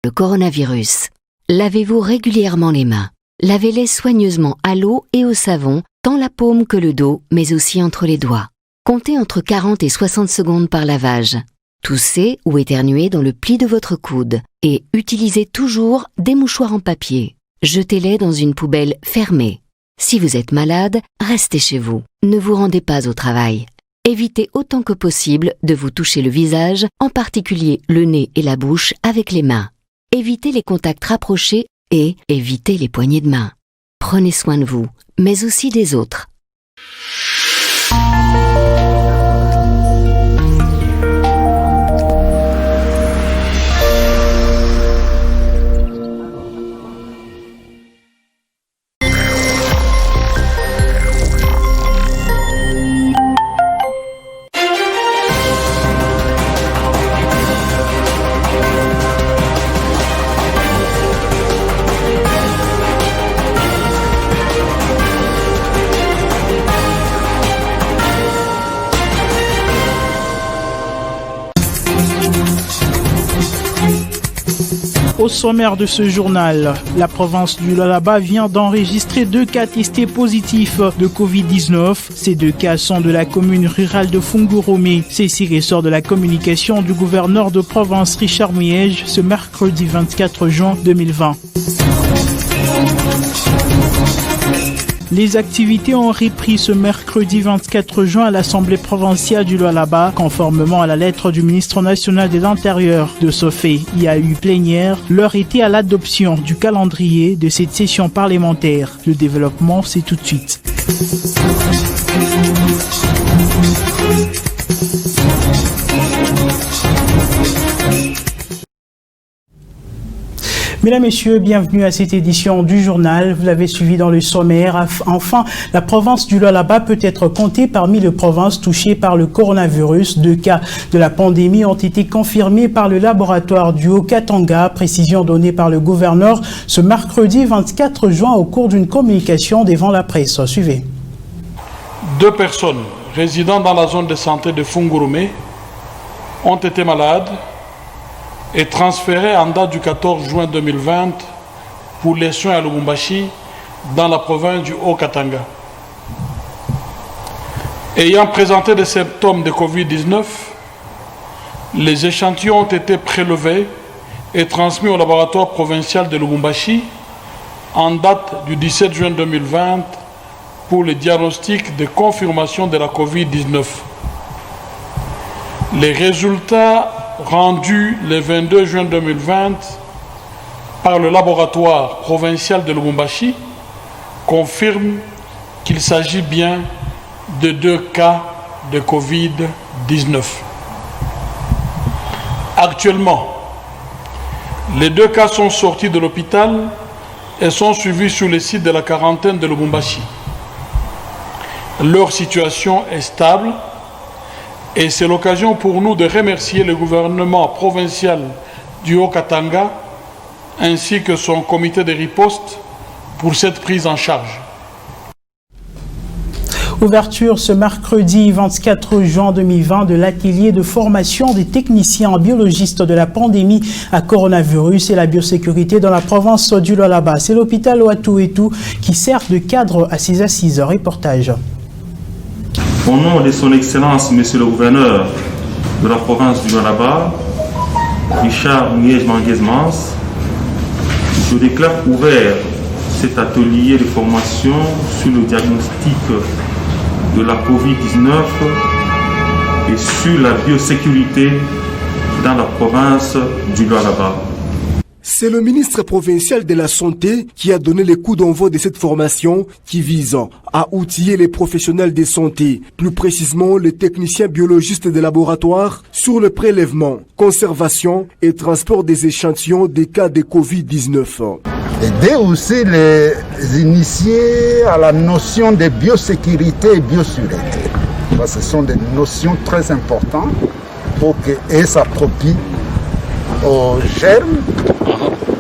Le coronavirus. Lavez-vous régulièrement les mains. Lavez-les soigneusement à l'eau et au savon, tant la paume que le dos, mais aussi entre les doigts. Comptez entre 40 et 60 secondes par lavage. Toussez ou éternuez dans le pli de votre coude et utilisez toujours des mouchoirs en papier. Jetez-les dans une poubelle fermée. Si vous êtes malade, restez chez vous. Ne vous rendez pas au travail. Évitez autant que possible de vous toucher le visage, en particulier le nez et la bouche, avec les mains. Évitez les contacts rapprochés et évitez les poignées de main. Prenez soin de vous, mais aussi des autres. Au sommaire de ce journal, la province du Lualaba vient d'enregistrer 2 cas testés positifs de Covid-19. Ces 2 cas sont de la commune rurale de Fungurome. Ceci ressort de la communication du gouverneur de province Richard Muyej ce mercredi 24 juin 2020. Les activités ont repris ce mercredi 24 juin à l'Assemblée provinciale du Lualaba, conformément à la lettre du ministre national de l'Intérieur. De ce fait, il y a eu plénière. L'heure était à l'adoption du calendrier de cette session parlementaire. Le développement, c'est tout de suite. Mesdames, Messieurs, bienvenue à cette édition du journal. Vous l'avez suivi dans le sommaire. Enfin, la province du Lualaba peut être comptée parmi les provinces touchées par le coronavirus. 2 cas de la pandémie ont été confirmés par le laboratoire du Haut-Katanga. Précision donnée par le gouverneur ce mercredi 24 juin au cours d'une communication devant la presse. Suivez. 2 personnes résidant dans la zone de santé de Fungurome ont été malades et transféré en date du 14 juin 2020 pour les soins à Lubumbashi dans la province du Haut-Katanga. Ayant présenté des symptômes de Covid-19, les échantillons ont été prélevés et transmis au laboratoire provincial de Lubumbashi en date du 17 juin 2020 pour le diagnostic de confirmation de la Covid-19. Les résultats rendus le 22 juin 2020 par le laboratoire provincial de Lubumbashi confirment qu'il s'agit bien de 2 cas de Covid-19. Actuellement, les 2 cas sont sortis de l'hôpital et sont suivis sur le site de la quarantaine de Lubumbashi. Leur situation est stable. Et c'est l'occasion pour nous de remercier le gouvernement provincial du Haut-Katanga ainsi que son comité de riposte pour cette prise en charge. Ouverture ce mercredi 24 juin 2020 de l'atelier de formation des techniciens biologistes de la pandémie à coronavirus et la biosécurité dans la province du Lualaba. C'est l'hôpital Ouatouétou qui sert de cadre à ces assises. Reportage. Au nom de son Excellence, Monsieur le Gouverneur de la province du Lualaba, Richard Muyej Manguez-Mans, je déclare ouvert cet atelier de formation sur le diagnostic de la Covid-19 et sur la biosécurité dans la province du Lualaba. C'est le ministre provincial de la Santé qui a donné le coup d'envoi de cette formation qui vise à outiller les professionnels de santé, plus précisément les techniciens biologistes des laboratoires, sur le prélèvement, conservation et transport des échantillons des cas de Covid-19. Aider aussi les initiés à la notion de biosécurité et biosécurité. Ce sont des notions très importantes pour qu'ils s'approprient aux germes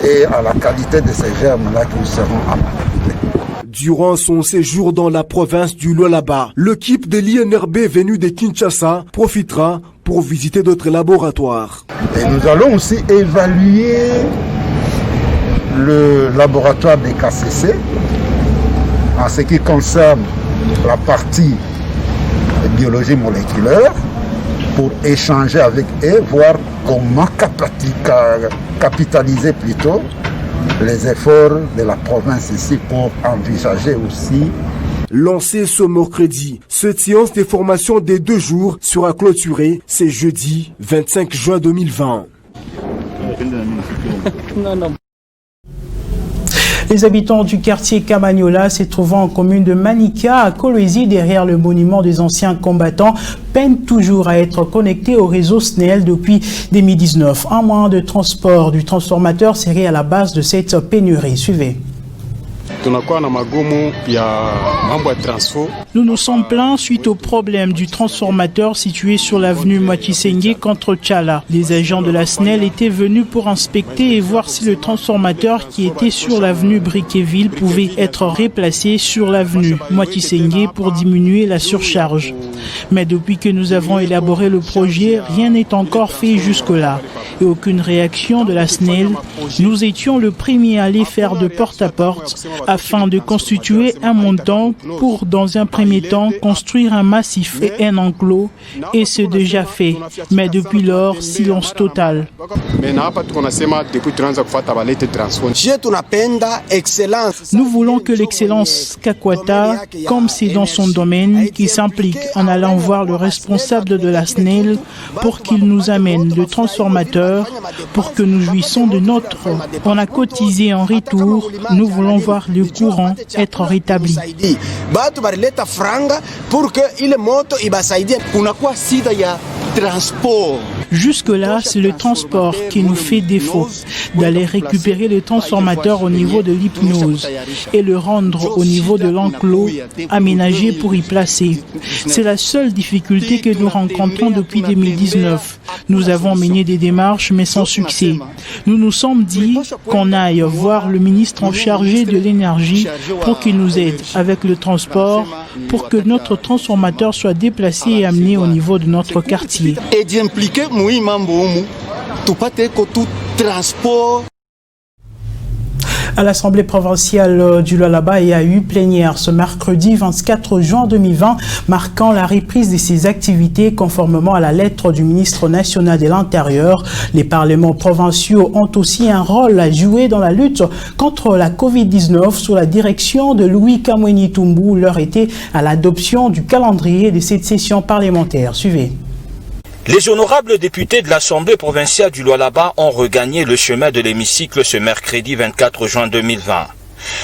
et à la qualité de ces germes-là qui nous seront apportés. Durant son séjour dans la province du Lualaba, l'équipe de l'INRB venue de Kinshasa profitera pour visiter d'autres laboratoires. Et nous allons aussi évaluer le laboratoire des KCC en ce qui concerne la partie biologie moléculaire pour échanger avec eux, voir comment capitaliser plutôt les efforts de la province ici pour envisager aussi. Lancée ce mercredi, cette séance de formation des 2 jours sera clôturée ce jeudi 25 juin 2020. Les habitants du quartier Camagnola, se trouvant en commune de Manica à Kolwezi, derrière le monument des anciens combattants, peinent toujours à être connectés au réseau SNEL depuis 2019. Un moyen de transport du transformateur serait à la base de cette pénurie. Suivez. Nous nous sommes plaints suite au problème du transformateur situé sur l'avenue Mwachisenge contre Tchala. Les agents de la SNEL étaient venus pour inspecter et voir si le transformateur qui était sur l'avenue Briqueville pouvait être replacé sur l'avenue Mwachisenge pour diminuer la surcharge. Mais depuis que nous avons élaboré le projet, rien n'est encore fait jusque-là. Et aucune réaction de la SNEL. Nous étions le premier à aller faire de porte à porte afin de constituer un montant pour, dans un premier temps, construire un massif et un enclos, et c'est déjà fait. Mais depuis lors, silence total. Nous voulons que l'excellence Kakwata, comme c'est dans son domaine, qui s'implique en allant voir le responsable de la SNEL pour qu'il nous amène le transformateur pour que nous jouissons de notre. On a cotisé en retour, nous voulons voir le courant être rétabli. Jusque-là, c'est le transport qui nous fait défaut, d'aller récupérer le transformateur au niveau de l'hypnose et le rendre au niveau de l'enclos aménagé pour y placer. C'est la seule difficulté que nous rencontrons depuis 2019. Nous avons mené des démarches, mais sans succès. Nous nous sommes dit qu'on aille voir le ministre en charge de l'énergie pour qu'il nous aide avec le transport, pour que notre transformateur soit déplacé et amené au niveau de notre quartier. Et d'impliquer tout transport. À l'Assemblée provinciale du Lualaba, il y a eu plénière ce mercredi 24 juin 2020, marquant la reprise de ces activités conformément à la lettre du ministre national de l'Intérieur. Les parlements provinciaux ont aussi un rôle à jouer dans la lutte contre la Covid-19 sous la direction de Louis Kamweni Tumbu. L'heure était à l'adoption du calendrier de cette session parlementaire. Suivez. Les honorables députés de l'Assemblée provinciale du Lualaba ont regagné le chemin de l'hémicycle ce mercredi 24 juin 2020.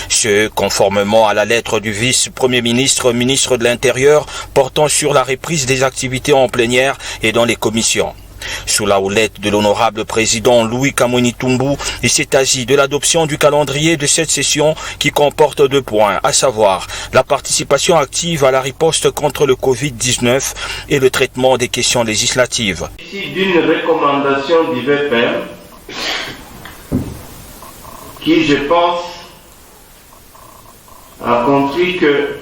Ce, conformément à la lettre du vice-premier ministre, ministre de l'Intérieur, portant sur la reprise des activités en plénière et dans les commissions. Sous la houlette de l'honorable président Louis Kamweni Tumbu, il s'est agi de l'adoption du calendrier de cette session qui comporte 2 points, à savoir la participation active à la riposte contre le Covid-19 et le traitement des questions législatives. Ici d'une recommandation du VPM qui, je pense, a compris que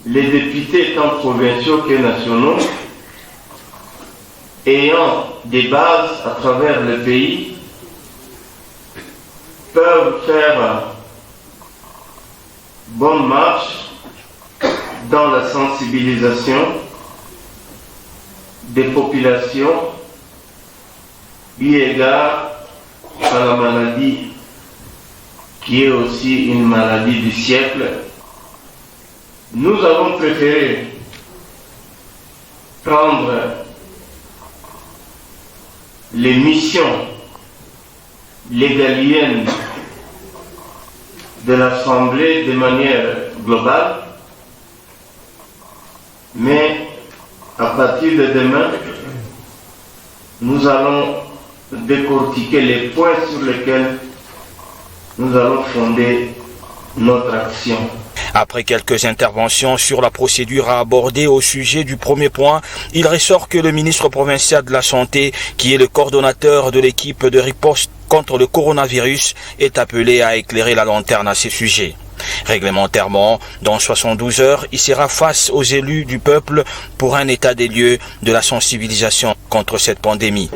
les députés tant provinciaux que nationaux ayant des bases à travers le pays peuvent faire bonne marche dans la sensibilisation des populations eu égard à la maladie qui est aussi une maladie du siècle. Nous avons préféré prendre les missions légaliennes de l'Assemblée de manière globale, mais à partir de demain, nous allons décortiquer les points sur lesquels nous allons fonder notre action. Après quelques interventions sur la procédure à aborder au sujet du premier point, il ressort que le ministre provincial de la Santé, qui est le coordonnateur de l'équipe de riposte contre le coronavirus, est appelé à éclairer la lanterne à ces sujets. Réglementairement, dans 72 heures, il sera face aux élus du peuple pour un état des lieux de la sensibilisation contre cette pandémie.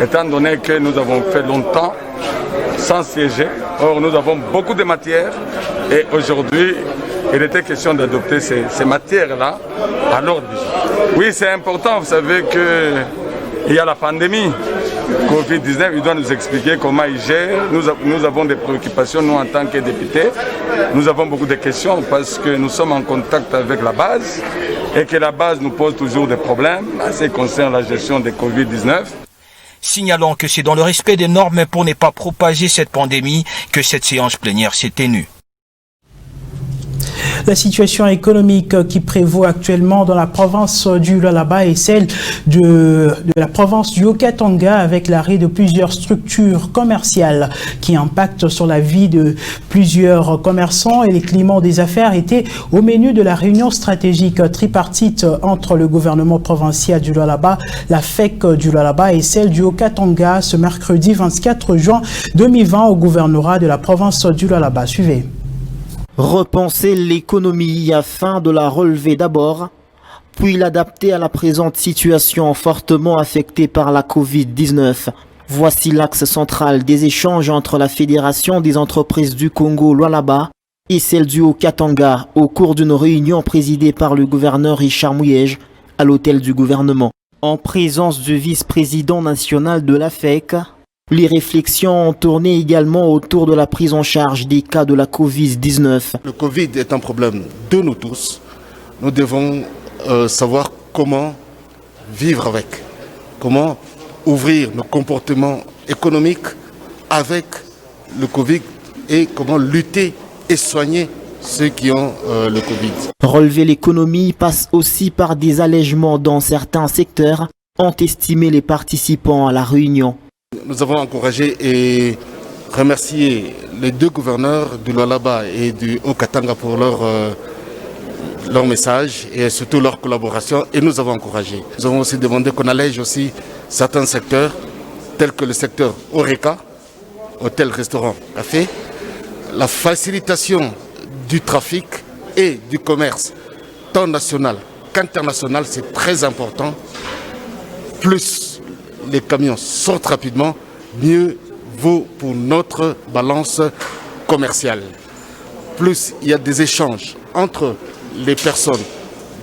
Étant donné que nous avons fait longtemps sans siéger, or nous avons beaucoup de matières et aujourd'hui, il était question d'adopter ces matières-là à l'ordre du jour. Oui, c'est important, vous savez qu'il y a la pandémie Covid-19, il doit nous expliquer comment il gère. Nous avons des préoccupations, nous en tant que députés. Nous avons beaucoup de questions parce que nous sommes en contact avec la base et que la base nous pose toujours des problèmes en ce qui concerne la gestion de Covid-19. Signalons que c'est dans le respect des normes pour ne pas propager cette pandémie que cette séance plénière s'est tenue. La situation économique qui prévaut actuellement dans la province du Lualaba est celle de la province du Haut-Katanga, avec l'arrêt de plusieurs structures commerciales qui impactent sur la vie de plusieurs commerçants, et les climats des affaires étaient au menu de la réunion stratégique tripartite entre le gouvernement provincial du Lualaba, la FEC du Lualaba et celle du Haut-Katanga ce mercredi 24 juin 2020 au gouvernorat de la province du Lualaba. Suivez. Repenser l'économie afin de la relever d'abord, puis l'adapter à la présente situation fortement affectée par la Covid-19. Voici l'axe central des échanges entre la Fédération des entreprises du Congo Lualaba et celle du Haut-Katanga au cours d'une réunion présidée par le gouverneur Richard Mouyej à l'hôtel du gouvernement. En présence du vice-président national de la FEC, les réflexions ont tourné également autour de la prise en charge des cas de la Covid-19. Le Covid est un problème de nous tous. Nous devons savoir comment vivre avec, comment ouvrir nos comportements économiques avec le Covid et comment lutter et soigner ceux qui ont le Covid. Relever l'économie passe aussi par des allègements dans certains secteurs, ont estimé les participants à la réunion. Nous avons encouragé et remercié les deux gouverneurs du Lualaba et du Haut-Katanga pour leur message et surtout leur collaboration, et nous avons encouragé. Nous avons aussi demandé qu'on allège aussi certains secteurs tels que le secteur Horeca, hôtel, restaurant, café, la facilitation du trafic et du commerce tant national qu'international, c'est très important. Plus les camions sortent rapidement, mieux vaut pour notre balance commerciale. Plus il y a des échanges entre les personnes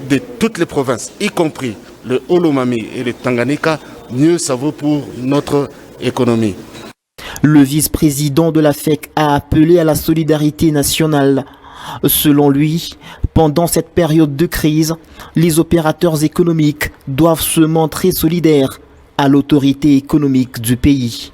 de toutes les provinces, y compris le Haut-Lomami et le Tanganyika, mieux ça vaut pour notre économie. Le vice-président de la FEC a appelé à la solidarité nationale. Selon lui, pendant cette période de crise, les opérateurs économiques doivent se montrer solidaires à l'autorité économique du pays.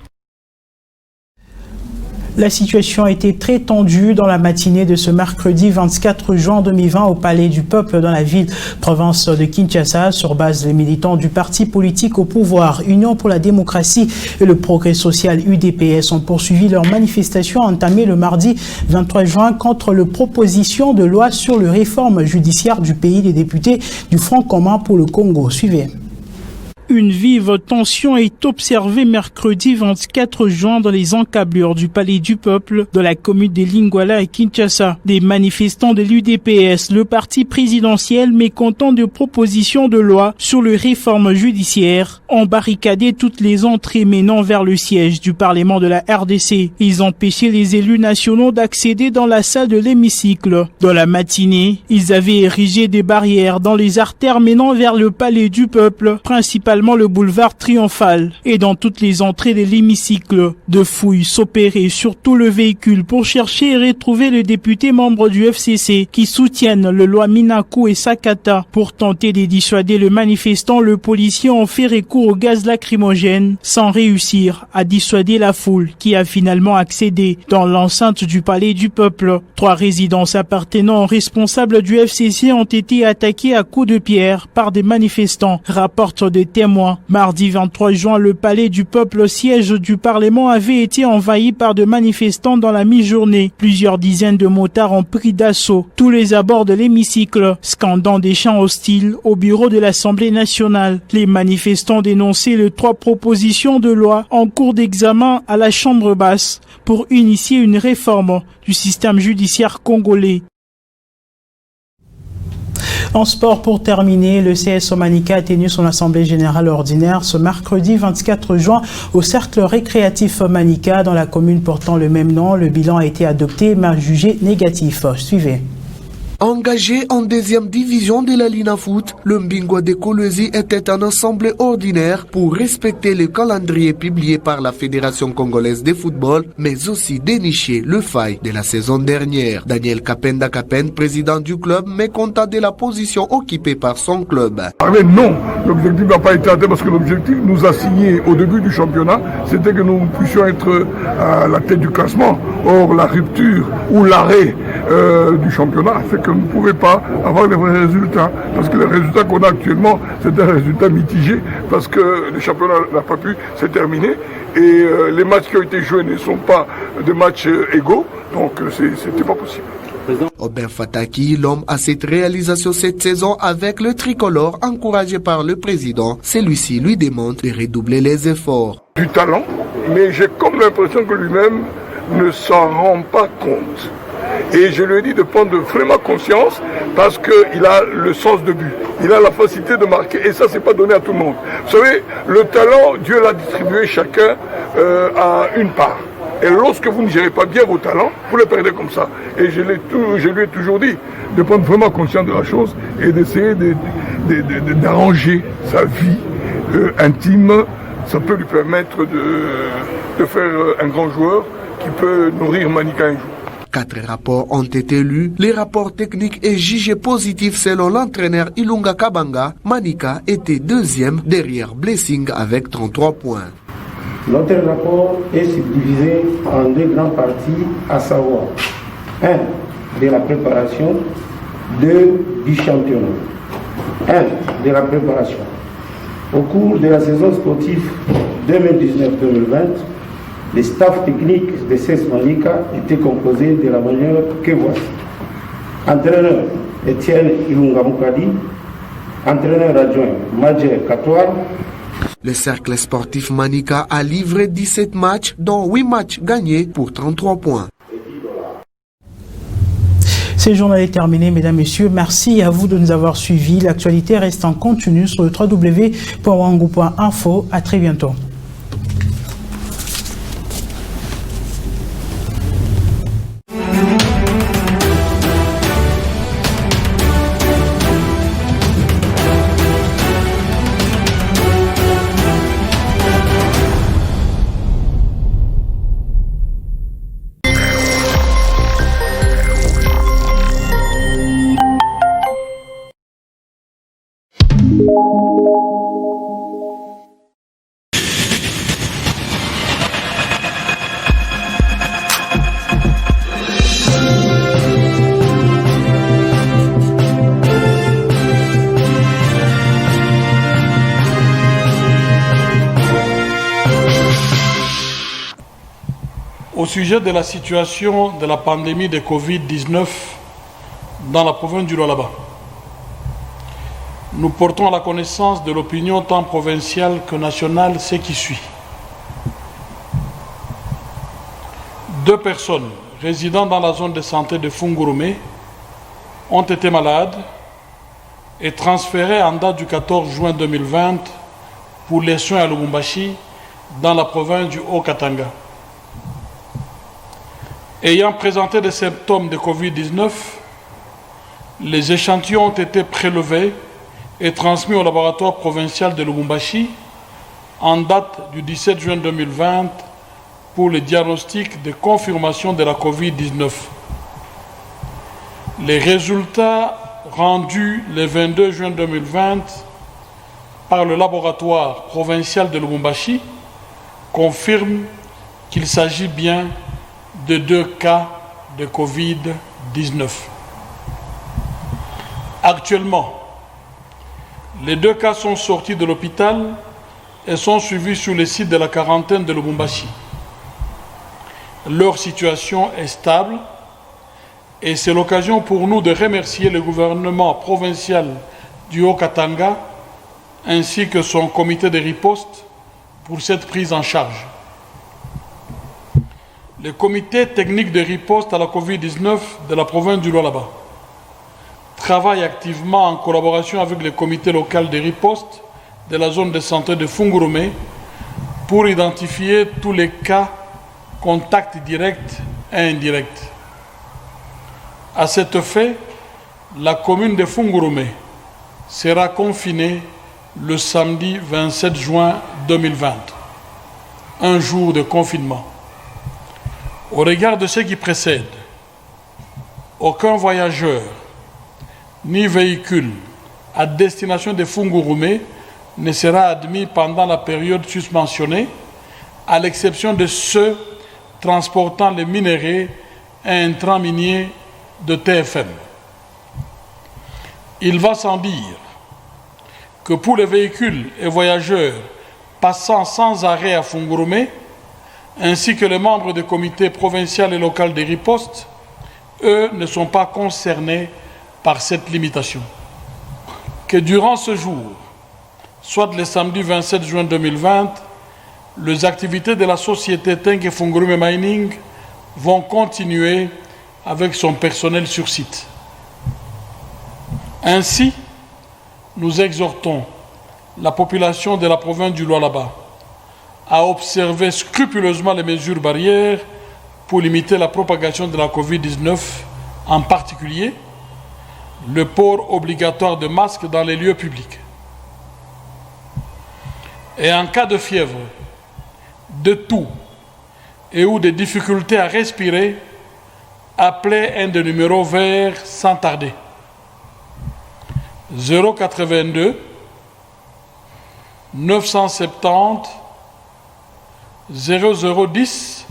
La situation a été très tendue dans la matinée de ce mercredi 24 juin 2020 au Palais du Peuple dans la ville-province de Kinshasa. Sur base des militants du parti politique au pouvoir, Union pour la démocratie et le progrès social UDPS ont poursuivi leur manifestation entamée le mardi 23 juin contre la proposition de loi sur la réforme judiciaire du pays des députés du Front commun pour le Congo. Suivez. Une vive tension est observée mercredi 24 juin dans les encablures du Palais du Peuple de la commune de Lingwala et Kinshasa. Des manifestants de l'UDPS, le parti présidentiel mécontent de propositions de loi sur les réformes judiciaires, ont barricadé toutes les entrées menant vers le siège du Parlement de la RDC. Ils empêchaient les élus nationaux d'accéder dans la salle de l'hémicycle. Dans la matinée, ils avaient érigé des barrières dans les artères menant vers le Palais du Peuple, principalement le boulevard Triomphal, et dans toutes les entrées de l'hémicycle. De fouilles s'opéraient sur tout le véhicule pour chercher et retrouver les députés membres du FCC qui soutiennent le loi Minaku et Sakata. Pour tenter de dissuader le manifestant, le policier ont fait recours au gaz lacrymogène sans réussir à dissuader la foule qui a finalement accédé dans l'enceinte du Palais du Peuple. 3 résidences appartenant aux responsables du FCC ont été attaquées à coups de pierre par des manifestants, rapportent des témoins mois. Mardi 23 juin, le palais du peuple, siège du Parlement, avait été envahi par de manifestants dans la mi-journée. Plusieurs dizaines de motards ont pris d'assaut tous les abords de l'hémicycle, scandant des chants hostiles au bureau de l'Assemblée nationale. Les manifestants dénonçaient les 3 propositions de loi en cours d'examen à la Chambre basse pour initier une réforme du système judiciaire congolais. En sport, pour terminer, le CSO Manika a tenu son assemblée générale ordinaire ce mercredi 24 juin au cercle récréatif Manika dans la commune portant le même nom. Le bilan a été adopté mais jugé négatif. Suivez. Engagé en 2e division de la Lina Foot, le Mbingwa de Kolwezi était un assemblée ordinaire pour respecter le calendrier publié par la Fédération congolaise de football, mais aussi dénicher le faille de la saison dernière. Daniel Kapenda Kapen, président du club, mécontent de la position occupée par son club. Mais non, l'objectif n'a pas été atteint parce que l'objectif nous a signé au début du championnat, c'était que nous puissions être à la tête du classement. Or, la rupture ou l'arrêt du championnat fait que vous ne pouvez pas avoir les vrais résultats. Parce que les résultats qu'on a actuellement, c'est un résultat mitigé parce que le championnat n'a pas pu se terminer et les matchs qui ont été joués ne sont pas des matchs égaux, donc c'était pas possible. Aubin Fataki, l'homme à cette réalisation cette saison avec le tricolore encouragé par le président, celui-ci lui demande de redoubler les efforts. Du talent, mais j'ai comme l'impression que lui-même ne s'en rend pas compte. Et je lui ai dit de prendre vraiment conscience parce qu'il a le sens de but. Il a la facilité de marquer et ça, c'est pas donné à tout le monde. Vous savez, le talent, Dieu l'a distribué chacun à une part. Et lorsque vous ne gérez pas bien vos talents, vous les perdez comme ça. Et je lui ai toujours dit de prendre vraiment conscience de la chose et d'essayer d'arranger sa vie intime. Ça peut lui permettre de faire un grand joueur qui peut nourrir Manika un jour. 4 rapports ont été lus. Les rapports techniques et jugés positifs selon l'entraîneur Ilunga Kabanga. Manika était 2e derrière Blessing avec 33 points. Notre rapport est subdivisé en 2 grandes parties, à savoir 1 de la préparation, 2 du championnat. 1 de la préparation. Au cours de la saison sportive 2019-2020, le staff technique de CES Manika était composé de la manière que voici. Entraîneur Etienne Ilunga Mukadi, entraîneur adjoint Madjer Katouar. Le cercle sportif Manika a livré 17 matchs, dont 8 matchs gagnés pour 33 points. Ce journal est terminé, mesdames, messieurs. Merci à vous de nous avoir suivis. L'actualité reste en continu sur le www.wangu.info. À très bientôt. Au sujet de la situation de la pandémie de Covid-19 dans la province du Lualaba, nous portons à la connaissance de l'opinion tant provinciale que nationale ce qui suit. 2 personnes résidant dans la zone de santé de Fungurume ont été malades et transférées en date du 14 juin 2020 pour les soins à Lubumbashi dans la province du Haut-Katanga. Ayant présenté des symptômes de Covid-19, les échantillons ont été prélevés et transmis au laboratoire provincial de Lubumbashi en date du 17 juin 2020 pour le diagnostic de confirmation de la Covid-19. Les résultats rendus le 22 juin 2020 par le laboratoire provincial de Lubumbashi confirment qu'il s'agit bien de 2 cas de Covid-19. Actuellement, Les 2 cas sont sortis de l'hôpital et sont suivis sur le site de la quarantaine de Lubumbashi. Leur situation est stable et c'est l'occasion pour nous de remercier le gouvernement provincial du Haut-Katanga ainsi que son comité de riposte pour cette prise en charge. Le comité technique de riposte à la Covid-19 de la province du Lualaba travaille activement en collaboration avec le comité local de riposte de la zone de santé de Fungurume pour identifier tous les cas contacts directs et indirects. À cet effet, la commune de Fungurume sera confinée le samedi 27 juin 2020, un jour de confinement. Au regard de ce qui précède, aucun voyageur ni véhicule à destination de Fungurume ne sera admis pendant la période susmentionnée, à l'exception de ceux transportant les minerais et intrants miniers de TFM. Il va sans dire que pour les véhicules et voyageurs passant sans arrêt à Fungurume, ainsi que les membres du comité provincial et local de riposte, eux ne sont pas concernés par cette limitation. Que durant ce jour, soit le samedi 27 juin 2020, les activités de la société Tenke Fungurume Mining vont continuer avec son personnel sur site. Ainsi, nous exhortons la population de la province du Lualaba à observer scrupuleusement les mesures barrières pour limiter la propagation de la Covid-19, en particulier le port obligatoire de masques dans les lieux publics. Et en cas de fièvre, de toux et ou de difficultés à respirer, appelez un des numéros verts sans tarder. 082 970 0010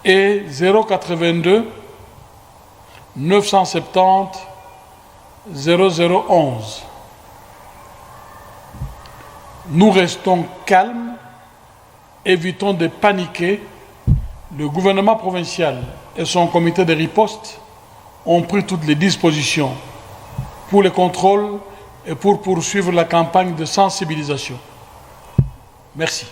et 082 970 0011. Nous restons calmes, évitons de paniquer. Le gouvernement provincial et son comité de riposte ont pris toutes les dispositions pour le contrôle et pour poursuivre la campagne de sensibilisation. Merci.